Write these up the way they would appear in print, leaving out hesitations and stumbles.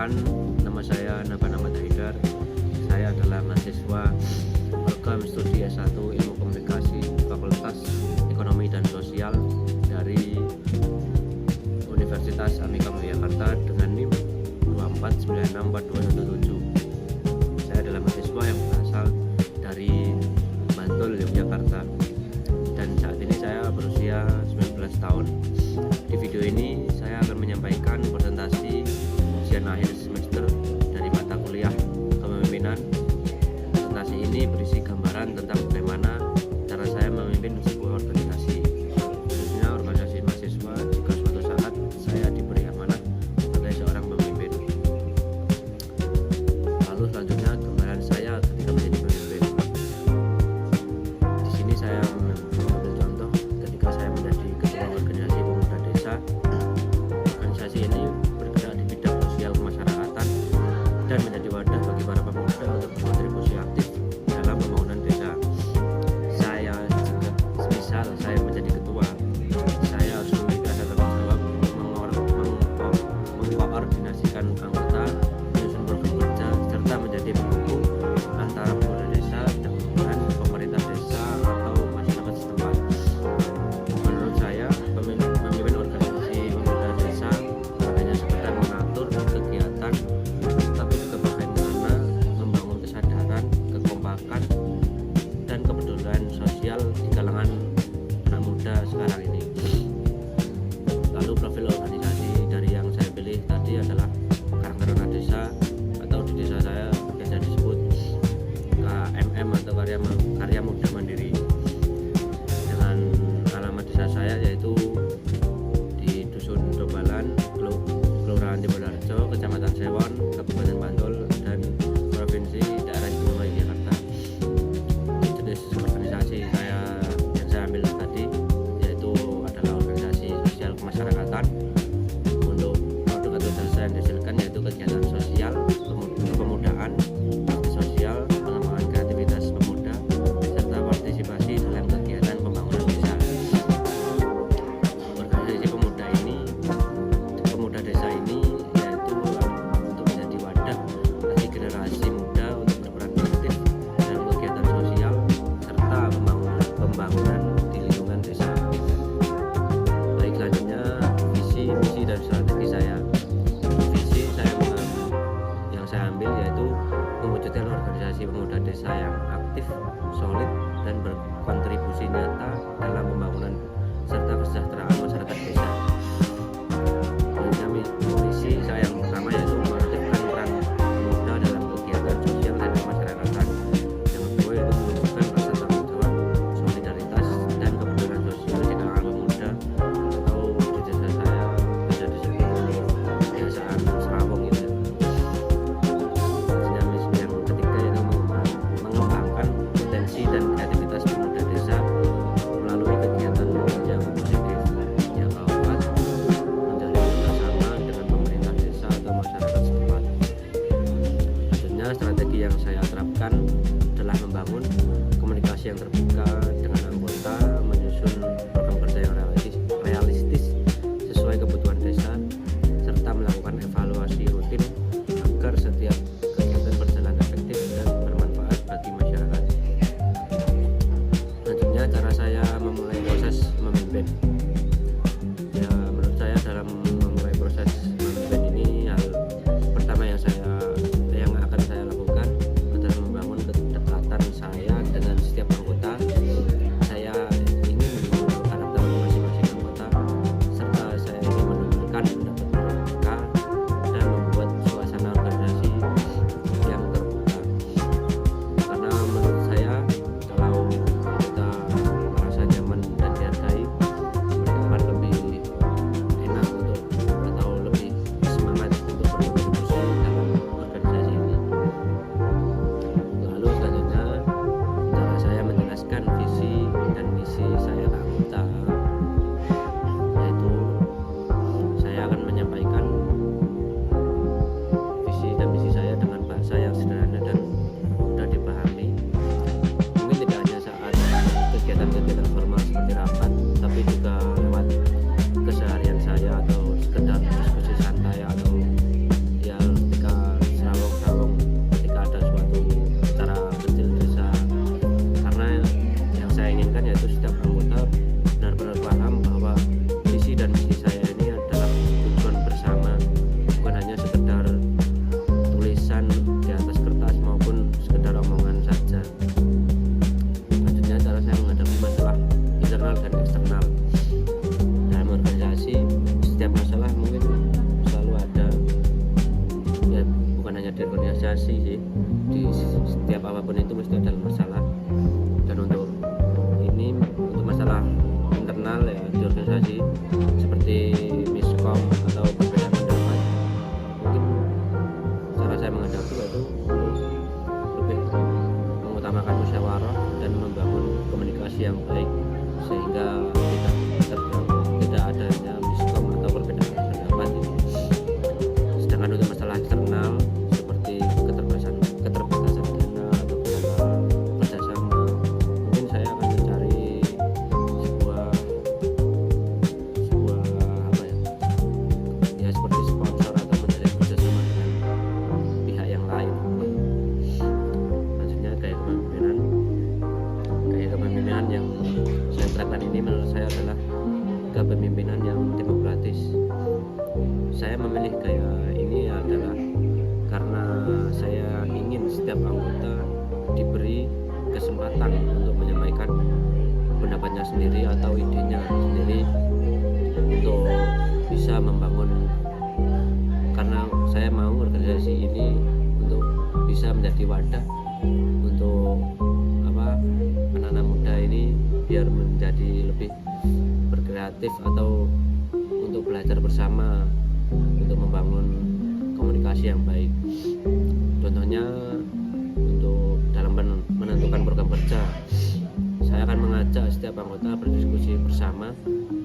Perkenalkan, nama saya Naban Ahmad Haidar. Saya adalah mahasiswa program studi S1 Ilmu Komunikasi Fakultas Ekonomi dan Sosial dari Universitas Amika Yogyakarta dengan NIM 249642117. Saya adalah mahasiswa yang berasal dari Bantul, Yogyakarta, dan saat ini saya berusia 19 tahun. Di video ini saya akan menyampaikan presentasi ujian akhir semester dari mata kuliah kepemimpinan. Presentasi ini berisi gambaran tentang bagaimana cara saya memimpin sebuah organisasi, khususnya organisasi mahasiswa jika suatu saat saya diberi amanah sebagai seorang pemimpin. Lalu selanjutnya gambaran saya ketika menjadi pemimpin. Di sini saya mengambil contoh ketika saya menjadi ketua organisasi pemuda desa. Organisasi ini bergerak di bidang sosial kemasyarakatan dan menjadi wadah bagi para pemuda untuk berkontribusi aktif dalam pembangunan desa. Saya juga, semisal saya menjadi ketua, saya harus memiliki rasa tanggung jawab mengkoordinasikan anggota, menyusun program kerja, serta menjadi penghubung antara pemuda desa dengan pemerintah desa atau masyarakat setempat. Menurut saya, memimpin organisasi pemuda desa bukan hanya sekedar mengatur kegiatan, tapi juga bagaimana membangun kesadaran, kekompakan, dan kepedulian sosial di kalangan anak muda sekarang ini. Lalu profil organisasi dari yang saya pilih tadi adalah karakter anak desa, atau di desa saya biasa disebut KMM atau karya muda mandiri. Dengan alamat desa saya yaitu di Dusun Dobalan, Kelurahan Timurharjo, Kecamatan Sewon, Kabupaten Bantul, dan Provinsi Daerah Istimewa Yogyakarta. Jenis organisasi yang saya ambil tadi yaitu adalah organisasi sosial kemasyarakatan. Untuk produk atau jasa yang dihasilkan yaitu kegiatan sosial, kepemudaan, bakti sosial, pengembangan kreativitas pemuda, serta partisipasi dalam kegiatan pembangunan desa. Organisasi pemuda desa ini yaitu untuk menjadi wadah bagi generasi muda untuk berperan aktif dalam kegiatan sosial serta pembangunan di lingkungan desa. Baik, selanjutnya visi, misi, dan strategi saya. Visi yang saya ambil yaitu mewujudkan organisasi pemuda desa yang aktif, solid, dan berkontribusi nyata dalam pembangunan serta kesejahteraan masyarakat desa. Misi saya yang pertama yaitu mengaktifkan peran pemuda dalam kegiatan sosial dan kemasyarakatan. Yang kedua yaitu menumbuhkan rasa tanggung jawab, solidaritas, dan kepedulian sosial di kalangan pemuda, atau di desa saya bisa disebut kebiasaan serawong gitu. Misi yang ketiga yaitu mengembangkan potensi dan kreativitas pemuda desa melalui kegiatan yang positif yang dapat menjalin kerjasama dengan pemerintah desa atau masyarakat setempat. Selanjutnya, strategi yang saya terapkan adalah membangun komunikasi yang terbuka dengan anggota, menyusun program kerja yang realistis sesuai kebutuhan desa, serta melakukan evaluasi rutin agar setiap kegiatan berjalan efektif dan bermanfaat bagi masyarakat. Selanjutnya, cara saya memulai proses memimpin. Ya, menurut saya dalam memulai proses memimpin ini, hal pertama yang akan saya lakukan adalah membangun kedekatan saya dengan setiap anggota. Saya ingin mengenal karakter masing-masing anggota, serta saya ingin mendengarkan pendapat mereka dan membuat suasana organisasi yang terbuka. Karena menurut saya kalau kita merasa nyaman dan dihargai, inginkan yaitu setiap anggota benar-benar paham bahwa visi dan misi saya ini adalah tujuan bersama, bukan hanya sekedar tulisan di atas kertas maupun sekedar omongan saja. Selanjutnya cara saya menghadapi masalah internal dan eksternal dalam organisasi. Setiap masalah mungkin selalu ada, ya bukan hanya di organisasi sih, di setiap apapun itu mesti ada masalah. Dan untuk masalah internal ya di organisasi seperti miskom atau perbedaan pendapat, mungkin cara saya menghadapi yaitu lebih mengutamakan musyawarah dan membangun komunikasi yang baik sehingga tidak adanya miskom atau perbedaan pendapat. Sedangkan untuk masalah eksternal seperti keterbatasan dana atau kendala kerjasama, mungkin saya akan mencari sebuah seperti sponsor atau menjalin kerjasama dengan pihak yang lain. Selanjutnya gaya kepemimpinan yang saya terapkan ini menurut saya adalah kepemimpinan yang demokratis. Saya memilih gaya ini adalah karena saya ingin setiap anggota diberi kesempatan untuk menyampaikan pendapatnya sendiri atau idenya sendiri untuk bisa membangun, karena saya mau organisasi ini untuk bisa menjadi wadah untuk anak-anak muda ini biar menjadi lebih berkreatif atau untuk belajar bersama untuk membangun komunikasi yang baik. Contohnya untuk dalam menentukan program kerja, saya akan mengajak setiap anggota berdiskusi bersama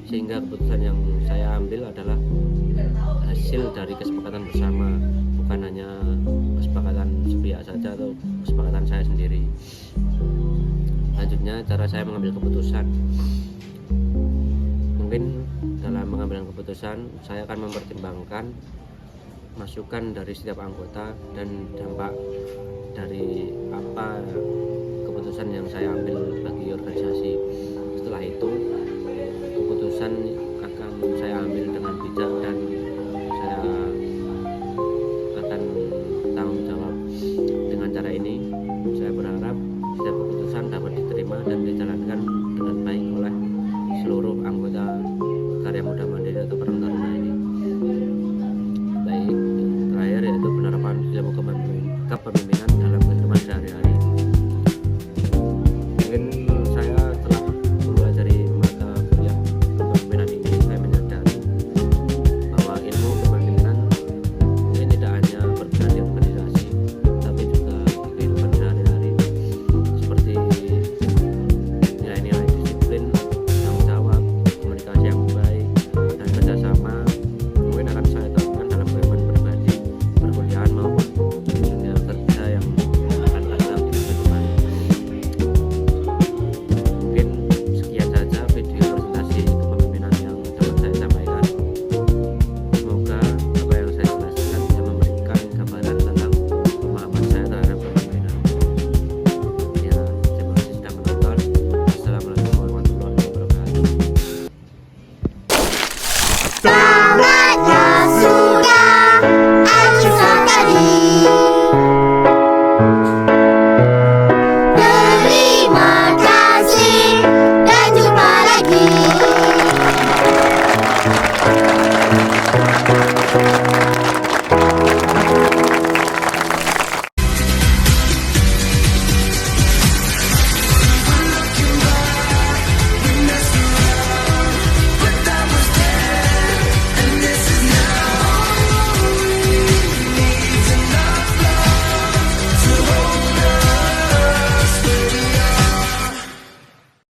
sehingga keputusan yang saya ambil adalah hasil dari kesepakatan bersama, bukan hanya kesepakatan sepihak saja atau kesepakatan saya sendiri. Selanjutnya cara saya mengambil keputusan. Mungkin dalam mengambil keputusan saya akan mempertimbangkan masukan dari setiap anggota dan dampak dari apa keputusan yang saya ambil bagi organisasi.